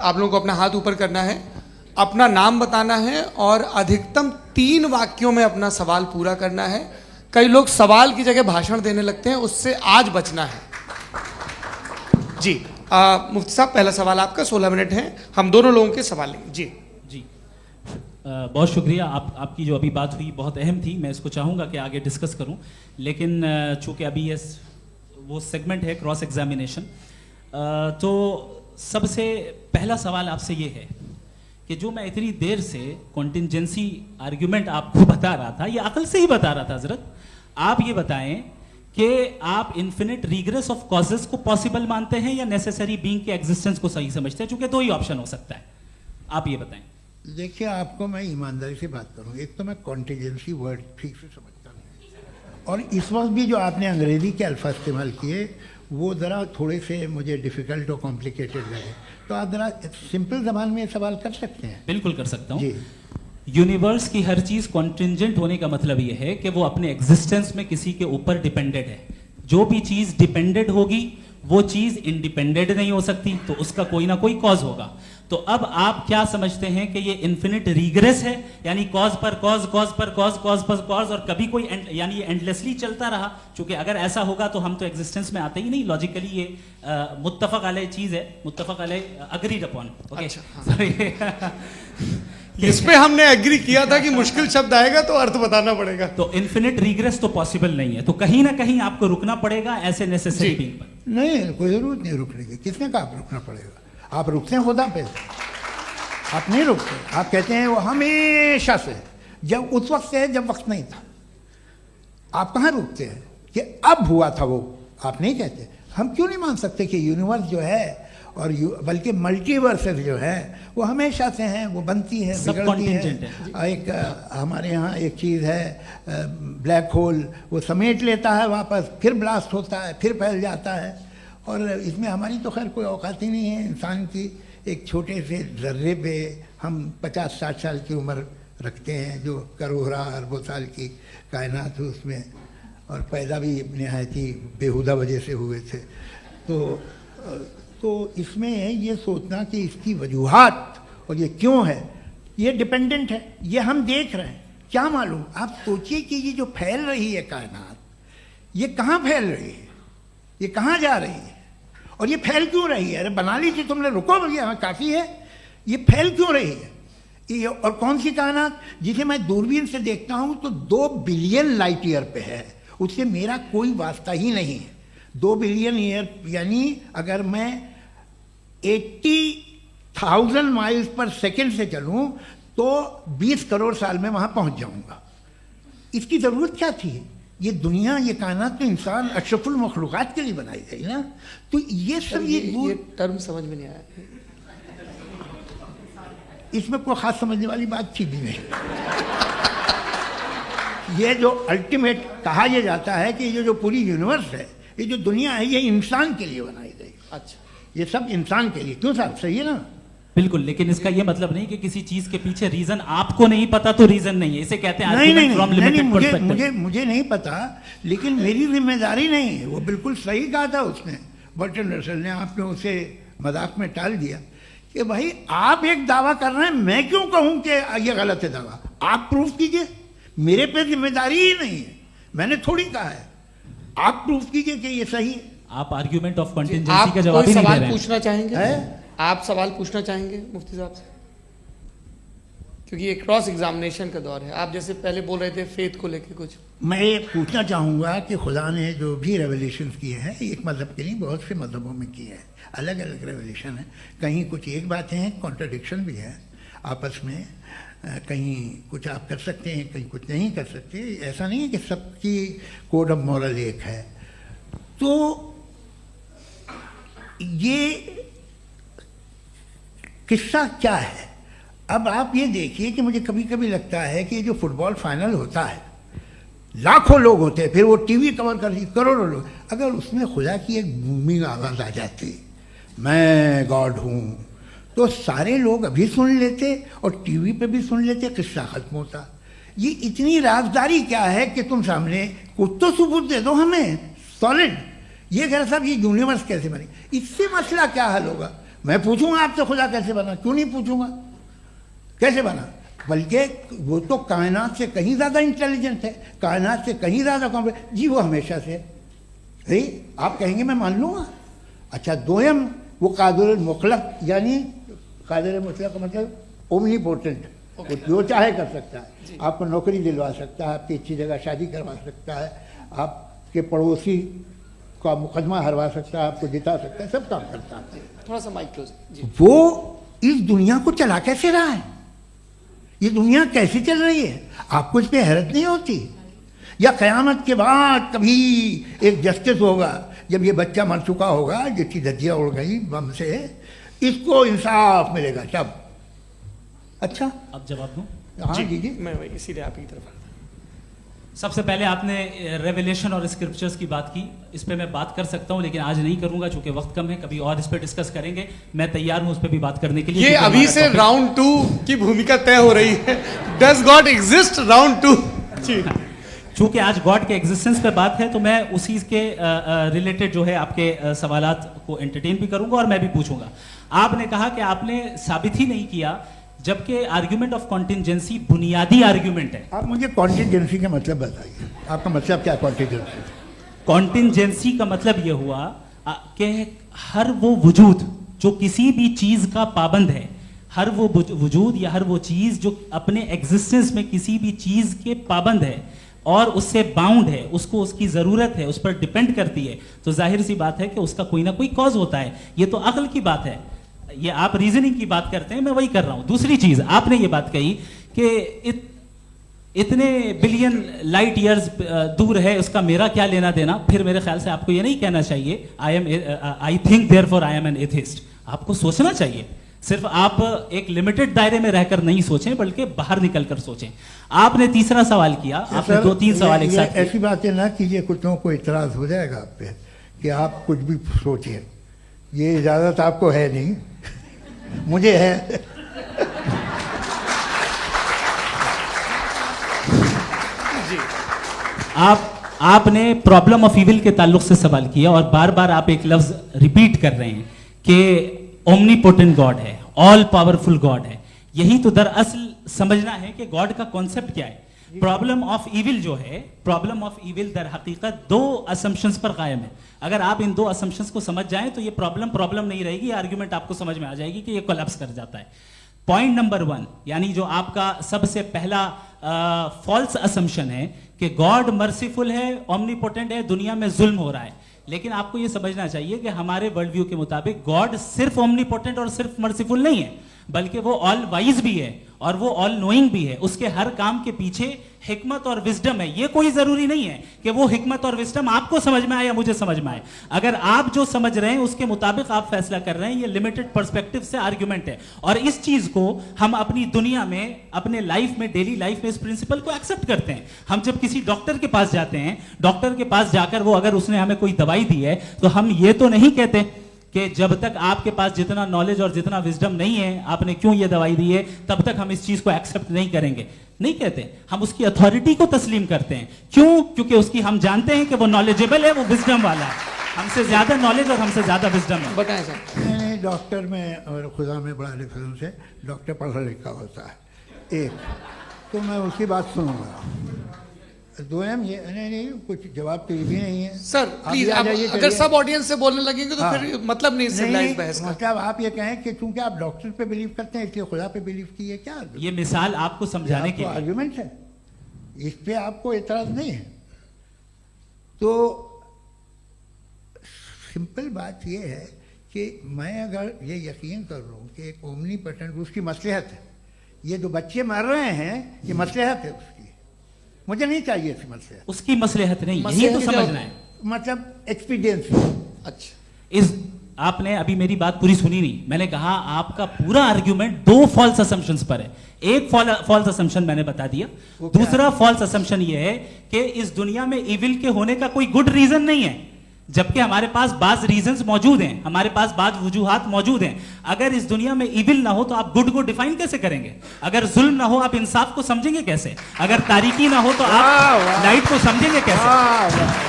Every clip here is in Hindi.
आप लोगों को अपना हाथ ऊपर करना है, अपना नाम बताना है और अधिकतम 3 वाक्यों में अपना सवाल पूरा करना है। कई लोग सवाल की जगह भाषण देने लगते हैं, उससे आज बचना है। जी मुफ्ती साहब, पहला सवाल आपका, 16 मिनट हैं, हम दोनों लोगों के सवाल लेंगे। जी जी बहुत शुक्रिया। आपकी जो अभी बात हुई बहुत अहम थी, मैं इसको चाहूँगा कि आगे डिस्कस करूँ, लेकिन चूँकि अभी ये वो सेगमेंट है क्रॉस एग्जामिनेशन, तो सबसे पहला सवाल आपसे ये है कि जो मैं इतनी देर से कॉन्टिंजेंसी आर्ग्यूमेंट आपको बता रहा था, ये अकल से ही बता रहा था हजरत, आप ये बताएं कि आप इन्फिनिट रिग्रेस ऑफ कॉजेस को पॉसिबल मानते हैं या नेसेसरी बीइंग के एग्जिस्टेंस को सही समझते हैं? चूंकि 2 ही ऑप्शन हो सकता है, आप ये बताएं। देखिए, आपको मैं ईमानदारी से बात करूं, एक तो मैं कॉन्टिजेंसी वर्ड ठीक से समझता नहीं, और इस वक्त भी जो आपने अंग्रेजी के अल्फाज इस्तेमाल किए वो ज़रा थोड़े से मुझे डिफ़िकल्ट और कॉम्प्लिकेटेड लगे, तो आप ज़रा सिंपल ज़बान में सवाल कर सकते हैं? बिल्कुल कर सकता हूँ। जी, यूनिवर्स की हर चीज कॉन्टिंजेंट होने का मतलब यह है कि वो अपने एग्जिस्टेंस में किसी के ऊपर डिपेंडेंट है। जो भी चीज डिपेंडेंट होगी वो चीज इंडिपेंडेंट नहीं हो सकती, तो उसका कोई ना कोई कॉज होगा। तो अब आप क्या समझते हैं कि ये इन्फिनिट रिग्रेस है, यानी कॉज पर कॉज, कॉज पर कॉज, कॉज पर कॉज, और कभी कोई यानी ये एंडलेसली चलता रहा? क्योंकि अगर ऐसा होगा तो हम तो एग्जिस्टेंस में आते ही नहीं। लॉजिकली ये मुत्तफक अलैह चीज है, मुत्तफक अलैह, अग्रीड अपॉन। इस पे हमने एग्री किया था कि मुश्किल शब्द आएगा तो अर्थ बताना पड़ेगा। तो इन्फिनिट रिग्रेस तो पॉसिबल नहीं है, तो कहीं ना कहीं आपको रुकना पड़ेगा ऐसे नेसेसरी बीइंग पर। नहीं, कोई ज़रूरत नहीं रुकने की। किसने कहा आप रुकना पड़ेगा? आप रुकते हैं खुदा पे, आप नहीं रुकते। आप कहते हैं वो हमेशा से, जब उस वक्त से है जब वक्त नहीं था। आप कहाँ रुकते हैं कि अब हुआ था वो? आप नहीं कहते। हम क्यों नहीं मान सकते कि यूनिवर्स जो है और बल्कि मल्टीवर्सेस जो है वो हमेशा से हैं, वो बनती है, बिगड़ती है। एक हमारे यहाँ एक चीज़ है ब्लैक होल, वो समेट लेता है वापस, फिर ब्लास्ट होता है, फिर फैल जाता है। और इसमें हमारी तो खैर कोई औकात ही नहीं है इंसान की। एक छोटे से ज़र्रे पे हम 50-60 साल की उम्र रखते हैं, जो करोड़ों अरबों साल की कायनात है उसमें, और पैदा भी नहायत ही बेहुदा वजह से हुए थे। तो इसमें ये सोचना कि इसकी वजूहात और ये क्यों है, ये डिपेंडेंट है, ये हम देख रहे हैं, क्या मालूम। आप सोचिए कि ये जो फैल रही है कायनात, ये कहाँ फैल रही है, ये कहाँ जा रही है, और ये फैल क्यों रही है? अरे बना ली थी तुमने, रुको भैया, हाँ काफ़ी है। ये फैल क्यों रही है? ये और कौन सी कायनात जिसे मैं दूरबीन से देखता हूँ तो 2 बिलियन लाइट ईयर पे है, उससे मेरा कोई वास्ता ही नहीं है। 2 बिलियन ईयर यानी अगर मैं 80,000 माइल्स पर सेकेंड से चलूं तो 20 करोड़ साल में वहां पहुंच जाऊंगा। इसकी ज़रूरत क्या थी? ये दुनिया, ये कायनात तो इंसान अशरफुल मखलूक़ात के लिए बनाई गई ना। तो ये सब ये टर्म समझ में नहीं आया, इसमें कोई ख़ास समझने वाली बात थी भी नहीं। ये जो अल्टीमेट कहा यह जाता है कि ये जो पूरी यूनिवर्स है, ये जो दुनिया है, ये इंसान के लिए बनाई गई। अच्छा, ये सब इंसान के लिए। क्यों साहब, सही है ना? बिल्कुल, लेकिन इसका ये मतलब नहीं कि किसी चीज के पीछे रीजन आपको नहीं पता तो रीजन नहीं है, इसे कहते हैं नहीं, मुझे नहीं पता, लेकिन मेरी जिम्मेदारी नहीं है। वो बिल्कुल सही कहा था उसने, बर्टन रसल ने। आपने उसे मजाक में टाल दिया कि भाई आप एक दावा कर रहे हैं, मैं क्यों कहूं कि ये गलत है दावा? आप प्रूफ कीजिए, मेरे पे जिम्मेदारी ही नहीं है, मैंने थोड़ी कहा है। आप प्रूफ कीजिए कि ये सही है। आप आर्ग्यूमेंट ऑफ कंटिंजेंसी का जवाब ही नहीं दे रहे हैं। पूछना चाहेंगे? आप सवाल पूछना चाहेंगे मुफ्ती साहब से? क्योंकि ये क्रॉस एग्जामिनेशन का दौर है। आप जैसे पहले बोल रहे थे फेथ को लेके कुछ, मैं ये पूछना चाहूँगा कि खुदा ने जो भी रेवल्यूशन किए हैं, एक मज़हब के नहीं बहुत से मज़हबों में किए हैं, अलग अलग रेवल्यूशन है। कहीं कुछ एक बातें हैं, कॉन्ट्रडिक्शन भी है आपस में, कहीं कुछ आप कर सकते हैं, कहीं कुछ नहीं कर सकते। ऐसा नहीं है कि सबकी कोड ऑफ मॉरल एक है। तो ये किस्सा क्या है? अब आप ये देखिए कि मुझे कभी कभी लगता है कि ये जो फुटबॉल फाइनल होता है, लाखों लोग होते हैं, फिर वो टीवी कवर करती, करोड़ों लोग, अगर उसमें खुदा की एक बूमिंग आवाज़ आ जाती, मैं गॉड हूँ, तो सारे लोग अभी सुन लेते और टीवी पे भी सुन लेते, किस्सा खत्म होता। ये इतनी राजदारी क्या है कि तुम सामने कुछ तो सबूत दे दो हमें सॉलिड। ये कह साहब ये यूनिवर्स कैसे बनी, इससे मसला क्या हल होगा? मैं पूछूंगा आपसे खुदा कैसे बना, क्यों नहीं पूछूंगा, कैसे बना? बल्कि वो तो कायनात से कहीं ज़्यादा इंटेलिजेंट है, कायनात से कहीं ज़्यादा कॉम्प्लेक्स। जी वो हमेशा से है, आप कहेंगे मैं मान लूँगा। अच्छा दोयम वो कादिर मुतलक, यानी कादिर मुतलक का मतलब ओमनीपोटेंट, वो जो चाहे कर सकता है, आपको नौकरी दिलवा सकता है, आपकी अच्छी जगह शादी करवा सकता है, आपके पड़ोसी का मुकदमा हरवा सकता है, आपको जिता सकता है, सब काम करता है। थोड़ा सा माइक क्लोज जी। वो इस दुनिया को चला कैसे रहा है, ये दुनिया कैसे चल रही है, आपको इस पर हैरत नहीं होती? या क़यामत के बाद कभी एक जस्टिस होगा, जब ये बच्चा मर चुका होगा जिसकी धज्जियाँ उड़ गई बम से, इसको इंसाफ मिलेगा तब। अच्छा अब जवाब दूं? हाँ जी जी। मैं वही इसीलिए आप ही की तरफ आ रहा सबसे पहले आपने रेवलेशन और स्क्रिप्चर्स की बात की, इस पे मैं बात कर सकता हूं लेकिन आज नहीं करूंगा चूंकि वक्त कम है, कभी और इस पे डिस्कस करेंगे। मैं तैयार हूं उस पे भी बात करने के लिए। ये क्योंकि अभी हमारा से topic- राउंड 2 की भूमिका तय हो रही है। डज गॉड एग्जिस्ट राउंड 2 जी। चूंकि आज गॉड के एग्जिस्टेंस पे बात है तो मैं उसी के रिलेटेड जो है आपके सवालात को एंटरटेन भी करूंगा और मैं भी पूछूंगा। आपने कहा कि आपने साबित ही नहीं किया, जबकि आर्ग्यूमेंट ऑफ कॉन्टिजेंसी बुनियादी आर्ग्यूमेंट है। आप मुझे कॉन्टिजेंसी का मतलब बताइए, आपका मतलब क्या कॉन्टिजेंसी? कॉन्टिजेंसी का मतलब यह हुआ कि हर वो वजूद जो किसी भी चीज का पाबंद है, हर वो वजूद या हर वो चीज जो अपने एग्जिस्टेंस में किसी भी चीज के पाबंद है और उससे बाउंड है, उसको उसकी जरूरत है, उस पर डिपेंड करती है, तो जाहिर सी बात है कि उसका कोई ना कोई कॉज होता है। ये तो अक्ल की बात है, ये आप रीजनिंग की बात करते हैं, मैं वही कर रहा हूं। दूसरी चीज आपने ये बात कही कि इतने बिलियन लाइट ईयर्स दूर है, उसका मेरा क्या लेना देना। फिर मेरे ख्याल से आपको ये नहीं कहना चाहिए I think therefore I am an atheist. आपको सोचना चाहिए, सिर्फ आप एक लिमिटेड दायरे में रहकर नहीं सोचें बल्कि बाहर निकलकर सोचें। आपने तीसरा सवाल किया, आपने 2-3 सवाल एक साथ। ऐसी बातें ना कीजिए, कुछ लोगों को इतराज हो जाएगा आप पे कि आप कुछ भी सोचिए, ये इजाजत आपको है नहीं, मुझे है। आपने प्रॉब्लम ऑफ इविल के ताल्लुक से सवाल किया और बार बार आप एक लफ्ज रिपीट कर रहे हैं कि ओमनीपोटेंट गॉड है, ऑल पावरफुल गॉड है। यही तो दरअसल समझना है कि गॉड का कॉन्सेप्ट क्या है। प्रॉब्लम ऑफ इविल जो है, प्रॉब्लम ऑफ इविल दर हकीकत 2 असम्पशंस पर कायम है। अगर आप इन 2 असम्पशंस को समझ जाएं तो ये प्रॉब्लम नहीं रहेगी, आर्ग्यूमेंट आपको समझ में आ जाएगी कि ये कोलैप्स कर जाता है। पॉइंट नंबर 1, यानी जो आपका सबसे पहला फॉल्स असम्पशन है कि गॉड मर्सीफुल है, ओमनीपोटेंट है, दुनिया में जुल्म हो रहा है। लेकिन आपको यह समझना चाहिए कि हमारे वर्ल्ड व्यू के मुताबिक गॉड सिर्फ ओमनीपोटेंट और सिर्फ मर्सीफुल नहीं है, बल्कि वो ऑल वाइज भी है और वो ऑल नोइंग भी है। उसके हर काम के पीछे हिकमत और विजडम है। ये कोई जरूरी नहीं है कि वो हिकमत और विजडम आपको समझ में आए या मुझे समझ में आए। अगर आप जो समझ रहे हैं उसके मुताबिक आप फैसला कर रहे हैं, ये लिमिटेड पर्सपेक्टिव से आर्ग्यूमेंट है। और इस चीज को हम अपनी दुनिया में, अपने लाइफ में, डेली लाइफ में इस प्रिंसिपल को एक्सेप्ट करते हैं। हम जब किसी डॉक्टर के पास जाते हैं, डॉक्टर के पास जाकर वो अगर उसने हमें कोई दवाई दी है तो हम ये तो नहीं कहते कि जब तक आपके पास जितना नॉलेज और जितना विजडम नहीं है, आपने क्यों ये दवाई दी है, तब तक हम इस चीज को एक्सेप्ट नहीं करेंगे। नहीं कहते, हम उसकी अथॉरिटी को तस्लीम करते हैं। क्यों? क्योंकि उसकी हम जानते हैं कि वो नॉलेजेबल है, वो विजडम वाला है, हमसे ज्यादा नॉलेज और हमसे ज्यादा विजडम है। बताएं सर। नहीं, डॉक्टर में और खुदा में बड़ा डिफरेंस है। डॉक्टर पढ़ा लिखा होता है एक, तो मैं उसकी बात सुनूंगा। दोयम ये नहीं, कुछ जवाब तो ये भी नहीं है सर। प्लीज आ आप जाइए, अगर चलिए। सब ऑडियंस से बोलने लगेंगे तो हाँ। फिर मतलब नहीं सिविलाइज्ड बहस का। मतलब आप ये कहें कि चूंकि आप डॉक्टर पे बिलीव करते हैं इसलिए खुदा पे बिलीव कीजिए, क्या ये मिसाल आपको समझाने के लिए। आर्ग्यूमेंट है, इस पे आपको एतराज नहीं है। तो सिंपल बात ये है कि मैं अगर ये यकीन कर लूँ कि एक ओमनीपोटेंट उसकी मसलहत है, ये जो बच्चे मर रहे हैं ये मसलहत है उसकी, मुझे नहीं चाहिए इसकी मसलहत। उसकी मसलहत नहीं, यही तो समझना है। मतलब एक्सपीरियंस। अच्छा, इस आपने अभी मेरी बात पूरी सुनी नहीं। मैंने कहा आपका पूरा आर्ग्यूमेंट 2 फॉल्स असम्पशंस पर है। एक फॉल्स असम्पशन मैंने बता दिया, दूसरा फॉल्स असम्पशन ये है कि इस दुनिया में इविल के होने का कोई गुड रीजन नहीं है, जबकि हमारे पास बाज रीजंस मौजूद हैं, हमारे पास बाज वजूहात मौजूद हैं। अगर इस दुनिया में इविल ना हो तो आप गुड को डिफाइन कैसे करेंगे? अगर जुल्म ना हो आप इंसाफ को समझेंगे कैसे? अगर तारीकी ना हो तो आप लाइट को समझेंगे कैसे?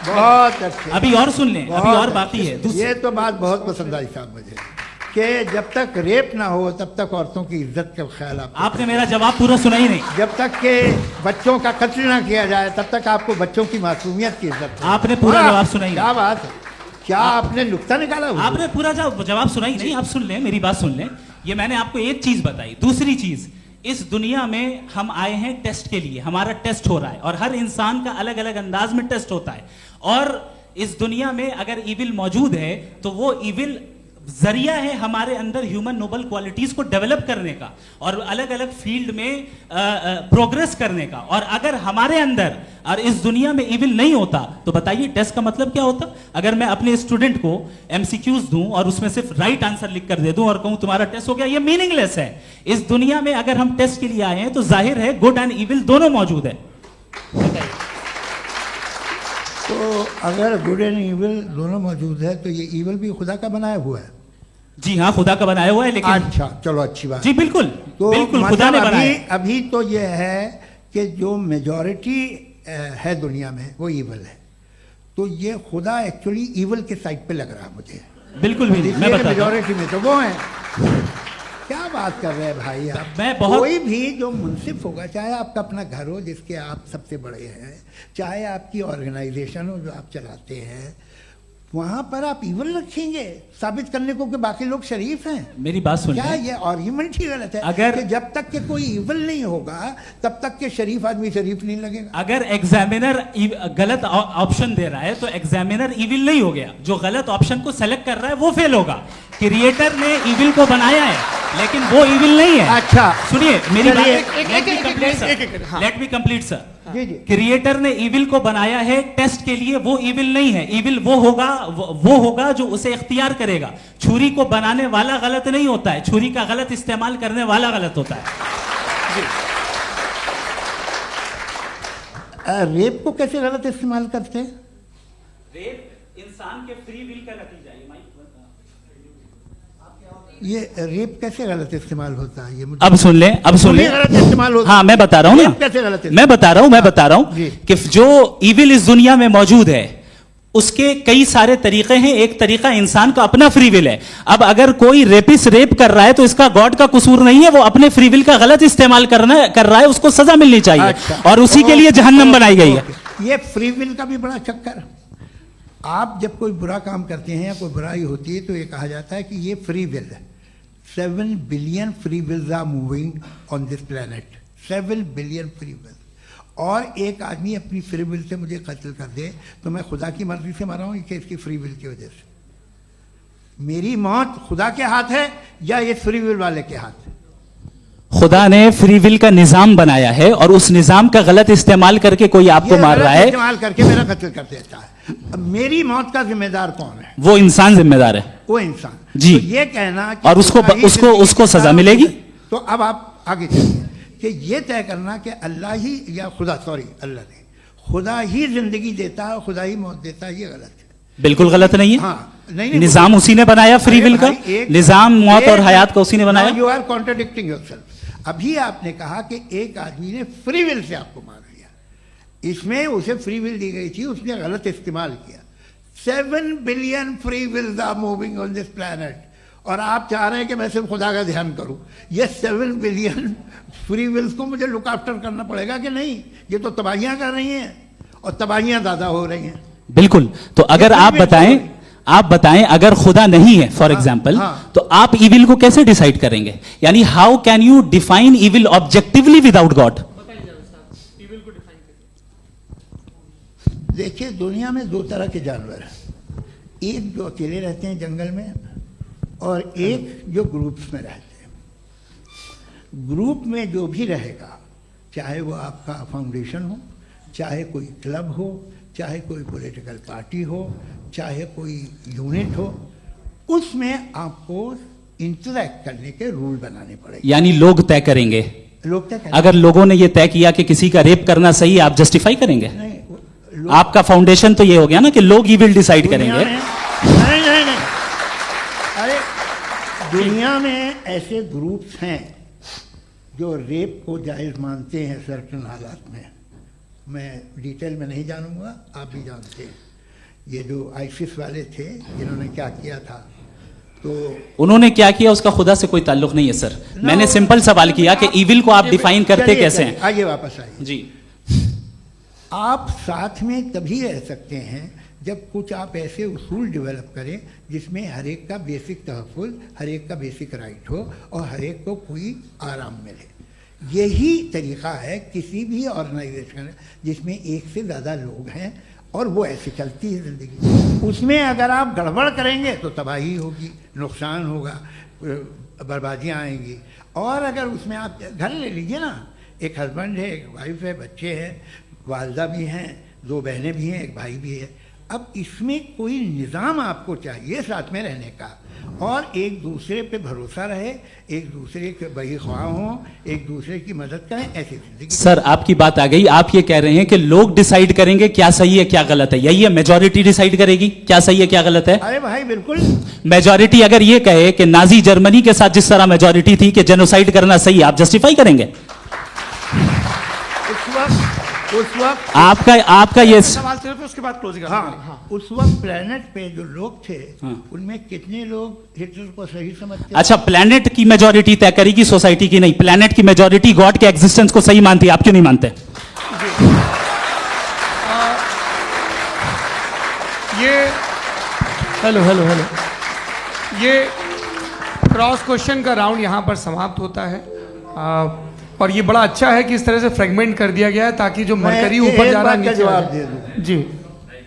बहुत अच्छे। अभी और सुन लें, अभी और बाकी है। ये तो बात बहुत पसंद आई साहब मुझे। कि जब तक रेप ना हो तब तक औरतों की इज्जत का ख्याल आपने मेरा जवाब पूरा सुना ही नहीं। जब तक के बच्चों का कत्ल ना किया जाए तब तक आपको बच्चों की मासूमियत की इज्जत है। आपने पूरा जवाब सुना ही नहीं। क्या बात है, क्या आपने नुक्ता निकाला हुआ? आपने पूरा जवाब सुना ही नहीं। आप सुन लें, मेरी बात सुन लें। ये मैंने आपको एक चीज बताई। दूसरी चीज, इस दुनिया में हम आए हैं टेस्ट के लिए, हमारा टेस्ट हो रहा है और हर इंसान का अलग अलग अंदाज में टेस्ट होता है। और इस दुनिया में अगर इविल मौजूद है तो वो इविल जरिया है हमारे अंदर ह्यूमन नोबल क्वालिटीज को डेवलप करने का और अलग अलग फील्ड में प्रोग्रेस करने का। और अगर हमारे अंदर और इस दुनिया में इविल नहीं होता तो बताइए टेस्ट का मतलब क्या होता? अगर मैं अपने स्टूडेंट को एमसीक्यूज दूं और उसमें सिर्फ राइट आंसर लिख कर दे दूं और कहूं तुम्हारा टेस्ट हो गया, ये मीनिंगलेस है। इस दुनिया में अगर हम टेस्ट के लिए आए हैं तो जाहिर है गुड एंड इविल दोनों मौजूद है। तो अगर गुड एंड इविल दोनों मौजूद है तो ये इविल भी खुदा का बनाया हुआ है। जी हाँ, खुदा का बनाया हुआ है। लेकिन अच्छा, चलो अच्छी बात। जी बिल्कुल, तो बिल्कुल खुदा ने बनाया। अभी तो ये है कि जो मेजॉरिटी है दुनिया में वो इविल है, तो ये खुदा एक्चुअली इविल के साइड पे लग रहा है मुझे। बिल्कुल भी नहीं, मैं बताता हूं। मेजॉरिटी में तो वो है। क्या बात कर रहे हैं भाई आप? कोई भी जो मुंसिफ होगा, चाहे आपका अपना घर हो जिसके आप सबसे बड़े हैं, चाहे आपकी ऑर्गेनाइजेशन हो जो आप चलाते हैं, वहां पर आप इविल रखेंगे साबित करने को कि बाकी लोग शरीफ हैं। मेरी बात सुन क्या ये आर्ग्यूमेंट ही गलत है? अगर कि जब तक के कोई इविल नहीं होगा तब तक के शरीफ आदमी शरीफ नहीं लगेगा। अगर एग्जामिनर गलत ऑप्शन दे रहा है तो एग्जामिनर इविल नहीं हो गया। जो गलत ऑप्शन को सेलेक्ट कर रहा है वो फेल होगा। क्रिएटर ने इविल को बनाया है लेकिन वो इविल नहीं है। अच्छा सुनिए मेरी बात, हाँ। Let me complete sir. जी जी। क्रिएटर ने इविल को बनाया है टेस्ट के लिए, वो इविल नहीं है। इविल वो होगा जो उसे इख्तियार करेगा। छुरी को बनाने वाला गलत नहीं होता है, छुरी का गलत इस्तेमाल करने वाला गलत होता है। रेप को कैसे गलत इस्तेमाल करते हैं? रेप इंसान के फ्री विल का नतीजा है। ये रेप कैसे गलत इस्तेमाल होता है? ये मुझे अब सुन लें, अब सुन लें। गलत इस्तेमाल होता है। हाँ मैं बता रहा हूँ ना, कैसे गलत मैं बता रहा हूँ कि जो इविल इस दुनिया में मौजूद है उसके कई सारे तरीके हैं। एक तरीका इंसान का अपना फ्री विल है। अब अगर कोई रेपिस्ट रेप कर रहा है तो इसका गॉड का कसूर नहीं है, वो अपने फ्री विल का गलत इस्तेमाल कर रहा है, उसको सजा मिलनी चाहिए। अच्छा। और उसी के लिए जहन्नम बनाई गई है। ये फ्री विल का भी बड़ा चक्कर। आप जब कोई बुरा काम करते हैं या कोई बुराई होती है तो ये कहा जाता है कि ये फ्री विल है। 7 billion free wills are moving on this planet. 7 billion free will. और एक आदमी अपनी फ्री विल से मुझे कत्ल कर दे तो मैं खुदा की मर्जी से मरा हूं कि इसकी फ्री विल की वजह से? मेरी मौत खुदा के हाथ है या ये फ्री विल वाले के हाथ है? खुदा ने फ्री विल का निजाम बनाया है और उस निजाम का गलत इस्तेमाल करके कोई आपको मार रहा है, इस्तेमाल करके मेरा कत्ल कर देता है। अब मेरी मौत का जिम्मेदार कौन है? वो इंसान जिम्मेदार है। वो इंसान। जी। तो ये कहना कि और उसको सजा मिलेगी। तो अब आप आगे चलिए कि ये तय करना कि अल्लाह ही या खुदा, सॉरी अल्लाह ने, खुदा ही जिंदगी देता है, खुदा ही मौत देता है, ये गलत है। बिल्कुल गलत नहीं है। हाँ, नहीं, निजाम उसी ने बनाया फ्री विल का। निजाम मौत और हयात का उसी ने बनाया। You are contradicting yourself. अभी आपने कहा कि एक आदमी ने फ्री विल से आपको मार दिया, इसमें उसे फ्री विल दी गई थी, उसने गलत इस्तेमाल किया। 7 billion free wills are moving on this planet और आप चाह रहे हैं कि मैं सिर्फ खुदा का ध्यान करूं। ये 7 बिलियन फ्री विल्स को मुझे लुक आफ्टर करना पड़ेगा कि नहीं? ये तो तबाहियां कर रही हैं और तबाहियां ज़्यादा हो रही हैं। बिल्कुल। तो अगर आप बताएं अगर खुदा नहीं है फॉर एग्जाम्पल, हाँ। तो आप इविल को कैसे डिसाइड करेंगे? यानी how can you define evil objectively without God? देखिए दुनिया में 2 तरह के जानवर हैं। एक जो अकेले रहते हैं जंगल में और एक जो ग्रुप्स में रहते हैं। ग्रुप में जो भी रहेगा, चाहे वो आपका फाउंडेशन हो, चाहे कोई क्लब हो, चाहे कोई पॉलिटिकल पार्टी हो, चाहे कोई यूनिट हो, उसमें आपको इंटरैक्ट करने के रूल बनाने पड़ेंगे। यानी लोग तय करेंगे। लोग तय करेंगे। अगर लोगों ने यह तय किया कि किसी का रेप करना सही है, आप जस्टिफाई करेंगे? नहीं, आपका फाउंडेशन तो ये हो गया ना कि लोग ही विल डिसाइड करेंगे। नहीं, अरे दुनिया में ऐसे ग्रुप्स हैं जो रेप को जायज़ मानते हैं सर्टेन हालात में। मैं डिटेल में नहीं जानूंगा, आप भी जानते हैं। ये जो आईसिस वाले थे जिन्होंने क्या किया था, तो उन्होंने क्या किया उसका खुदा से कोई ताल्लुक नहीं है सर। मैंने सिंपल सवाल किया कि ईविल को आप डिफाइन करते कैसे हैं? आइए वापस आइए जी। आप साथ में तभी रह सकते हैं जब कुछ आप ऐसे उसूल डेवलप करें जिसमें हर एक का बेसिक तहफ़्फ़ुज़, हर एक का बेसिक राइट हो और हर एक को कोई आराम मिले। यही तरीक़ा है किसी भी ऑर्गेनाइजेशन जिसमें एक से ज़्यादा लोग हैं और वो ऐसे चलती है ज़िंदगी। उसमें अगर आप गड़बड़ करेंगे तो तबाही होगी, नुकसान होगा, बर्बादियाँ आएंगी। और अगर उसमें आप घर ले लीजिए ना, एक हस्बैंड है, एक वाइफ है, बच्चे हैं, वालदा भी हैं, 2 बहनें भी हैं, एक भाई भी है। अब इसमें कोई निज़ाम आपको चाहिए साथ में रहने का, और एक दूसरे पे भरोसा रहे, एक दूसरे के बहीख्वाह हों, एक दूसरे की मदद करें, ऐसी जिंदगी। सर आपकी बात आ गई, आप ये कह रहे हैं कि लोग डिसाइड करेंगे क्या सही है क्या गलत है, यही है? मेजॉरिटी डिसाइड करेगी क्या सही है क्या गलत है? अरे भाई बिल्कुल। मेजॉरिटी अगर ये कहे कि नाजी जर्मनी के साथ जिस तरह मेजॉरिटी थी कि जेनोसाइड करना सही है, आप जस्टिफाई करेंगे? उस वक्त आपका ये सवाल सिर्फ उसके बाद क्लोजिंग। हाँ, उस वक्त प्लेनेट पे जो लोग थे, हाँ। उनमें कितने लोग हिटलर को सही समझते? अच्छा, प्लेनेट की मेजॉरिटी तय करेगी सोसाइटी की नहीं, प्लेनेट की मेजॉरिटी गॉड के एग्जिस्टेंस को सही मानती है, आप क्यों नहीं मानते? ये हेलो ये क्रॉस क्वेश्चन का राउंड यहाँ पर समाप्त होता है। और ये बड़ा अच्छा है कि इस तरह से फ्रेगमेंट कर दिया गया है ताकि जो मरकरी ऊपर जा रहा है नीचे जवाब दे दूं। जी।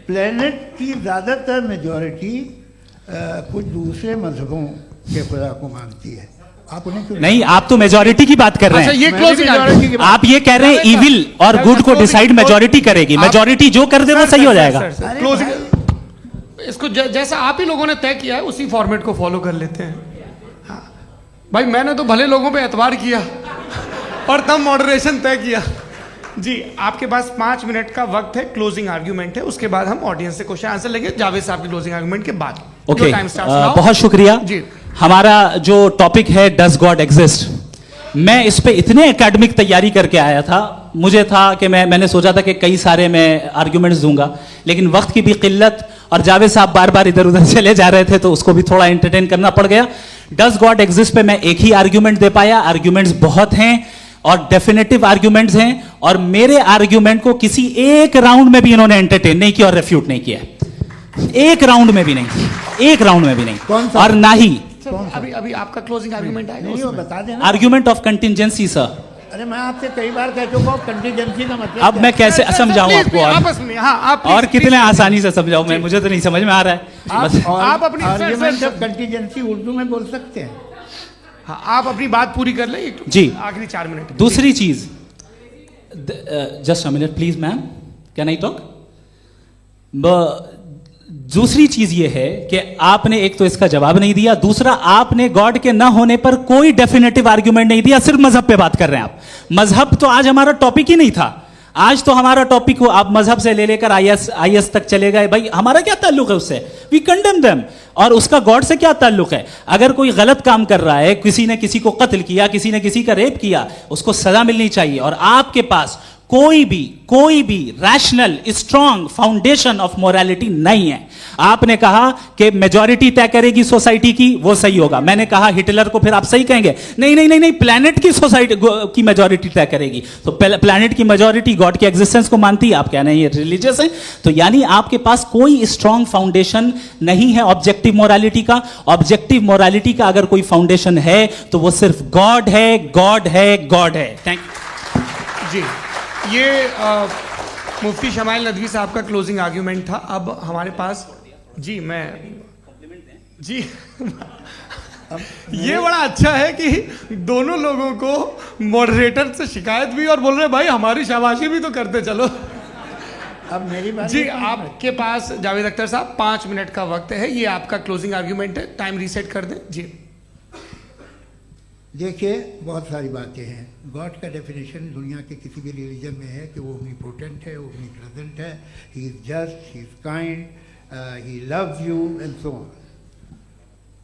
प्लेनेट की ज़्यादातर मेजॉरिटी कुछ दूसरे मजहबों के खुदा को मानती है। आप उन्हें क्यों नहीं, आप तो मेजॉरिटी की बात कर रहे अच्छा, हैं। ये क्लोजिंग आप ये कह रहे हैं इविल और गुड को डिसाइड मेजॉरिटी करेगी, मेजॉरिटी जो कर दे वो सही हो जाएगा। क्लोजिंग इसको जैसा आप ही लोगों ने तय किया है उसी फॉर्मेट को फॉलो कर लेते हैं। हाँ। भाई मैंने तो भले लोगों पे एतबार किया और तब मॉडरेशन तय किया। जी, आपके पास 5 मिनट का वक्त है, क्लोजिंग आर्ग्यूमेंट है, उसके बाद हम ऑडियंस से क्वेश्चन आंसर लेंगे जावेद साहब की क्लोजिंग आर्ग्यूमेंट के बाद। ओके, बहुत शुक्रिया जी। हमारा जो टॉपिक है डज गॉड एग्जिस्ट, मैं इस पे इतने एकेडमिक तैयारी करके आया था, मुझे था कि मैंने सोचा था कि कई सारे मैं आर्ग्यूमेंट्स दूंगा, लेकिन वक्त की भी किल्लत और जावेद साहब बार बार इधर उधर चले जा रहे थे तो उसको भी थोड़ा एंटरटेन करना पड़ गया। डज गॉड एग्जिस्ट पे मैं एक ही आर्ग्यूमेंट दे पाया, आर्ग्यूमेंट्स बहुत हैं और डेफिनेटिव आर्ग्यूमेंट्स हैं, और मेरे आर्ग्यूमेंट को किसी एक राउंड में भी इन्होंने एंटरटेन नहीं किया और रेफ्यूट नहीं किया, एक राउंड में भी नहीं, एक राउंड में भी नहीं। और ना ही अभी आपका क्लोजिंग आर्ग्यूमेंट आएगा, नहीं वो बता देना। Argument of contingency sir. अरे मैं आपसे कई बार कह चुका हूं कंटिजेंसी का मतलब अब मैं कैसे समझाऊं आपको? आपस में हाँ, आप और कितने आसानी से समझाऊं मैं, मुझे तो नहीं समझ में आ रहा है। आप अपनी आर्ग्यूमेंट ऑफ कंटिजेंसी उर्दू में बोल सकते हैं। हाँ, आप अपनी बात पूरी कर लें जी, आखिरी 4 मिनट। दूसरी चीज, just a minute please ma'am, can I talk? दूसरी चीज ये है कि आपने एक तो इसका जवाब नहीं दिया, दूसरा आपने गॉड के ना होने पर कोई डेफिनेटिव आर्ग्यूमेंट नहीं दिया, सिर्फ मजहब पे बात कर रहे हैं आप। मजहब तो आज हमारा टॉपिक ही नहीं था, आज तो हमारा टॉपिक हो आप मजहब से ले लेकर आईएस तक चले गए। भाई हमारा क्या ताल्लुक है उससे? We condemn them. और उसका गॉड से क्या ताल्लुक है? अगर कोई गलत काम कर रहा है, किसी ने किसी को कत्ल किया, किसी ने किसी का रेप किया, उसको सजा मिलनी चाहिए। और आपके पास कोई भी rational strong foundation of morality नहीं है। आपने कहा कि मेजॉरिटी तय करेगी सोसाइटी की, वो सही होगा। मैंने कहा हिटलर को फिर आप सही कहेंगे, नहीं, प्लैनेट की सोसाइटी की मेजॉरिटी तय करेगी। तो प्लैनेट की मेजॉरिटी गॉड के एग्जिस्टेंस को मानती है, आप कह रहे हैं ये रिलीजियस है। तो यानी आपके पास कोई स्ट्रॉन्ग फाउंडेशन नहीं है ऑब्जेक्टिव मोरालिटी का। ऑब्जेक्टिव मोरालिटी का अगर कोई फाउंडेशन है तो वो सिर्फ गॉड है, गॉड है, गॉड है। थैंक यू जी। ये मुफ्ती शमाइल नदवी साहब का क्लोजिंग आर्ग्यूमेंट था। अब हमारे पास जी जी ये बड़ा अच्छा है कि दोनों लोगों को मॉडरेटर से शिकायत भी और बोल रहे भाई हमारी शाबाशी भी तो करते चलो। अब मेरी बात जी, आपके पास जावेद अख्तर साहब 5 मिनट का वक्त है, ये आपका क्लोजिंग आर्ग्यूमेंट है, टाइम रीसेट कर दें जी। देखिए, बहुत सारी बातें हैं। गॉड का डेफिनेशन दुनिया के किसी भी रिलीजन में है कि वो ओमनीपोटेंट है, ओमनीप्रेजेंट है, he is just, he is kind, he loves you and so on.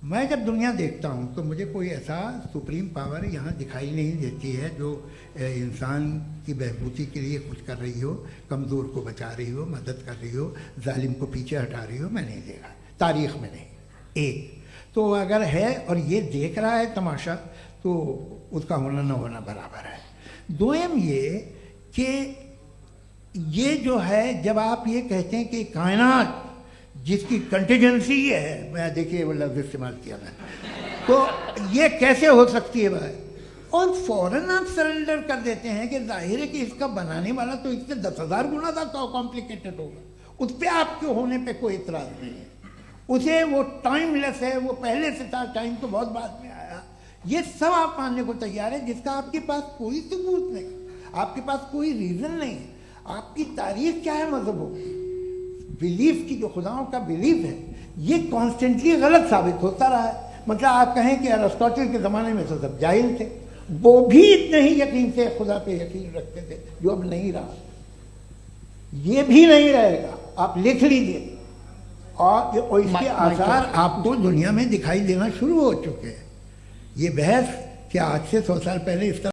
मैं जब दुनिया देखता हूँ तो मुझे कोई ऐसा सुप्रीम पावर यहाँ दिखाई नहीं देती है जो इंसान की बहबूदी के लिए कुछ कर रही हो, कमज़ोर को बचा रही हो, मदद कर रही हो, जालिम को पीछे हटा रही हो। मैं नहीं देखा, तारीख़ में नहीं। एक तो अगर है और ये देख रहा है तमाशा, तो उसका होना न होना बराबर है। दोयम ये कि ये जो है, जब आप ये कहते हैं कि कायनात जिसकी कंटिजेंसी है, मैं देखिए वो लफ्ज़ इस्तेमाल किया मैं, तो ये कैसे हो सकती है भाई? और फौरन आप सरेंडर कर देते हैं कि जाहिर है कि इसका बनाने वाला तो इससे 10,000 गुना ज़्यादा कॉम्प्लिकेटेड होगा, उस पर आपके होने पे कोई इतराज़ नहीं है। उसे वो टाइमलेस है, वो पहले से था, टाइम तो बहुत बाद में आया, ये सब आप मानने को तैयार है, जिसका आपके पास कोई सबूत नहीं, आपके पास कोई रीज़न नहीं है। आपकी तारीख क्या है मजहबों की, बिलीफ की, जो खुदाओं का बिलीफ है, ये कॉन्स्टेंटली गलत साबित होता रहा है। मतलब आप कहें कि अरिस्टोटल के ज़माने में तो सब जाहिल थे, वो भी इतने ही यकीन से खुदा पे यकीन रखते थे, जो अब नहीं रहा, ये भी नहीं रहेगा, आप लिख लीजिए। और इसके आसार आपको दुनिया में दिखाई देना शुरू हो चुके हैं। ये बहस क्या आज से 100 साल पहले इस तरह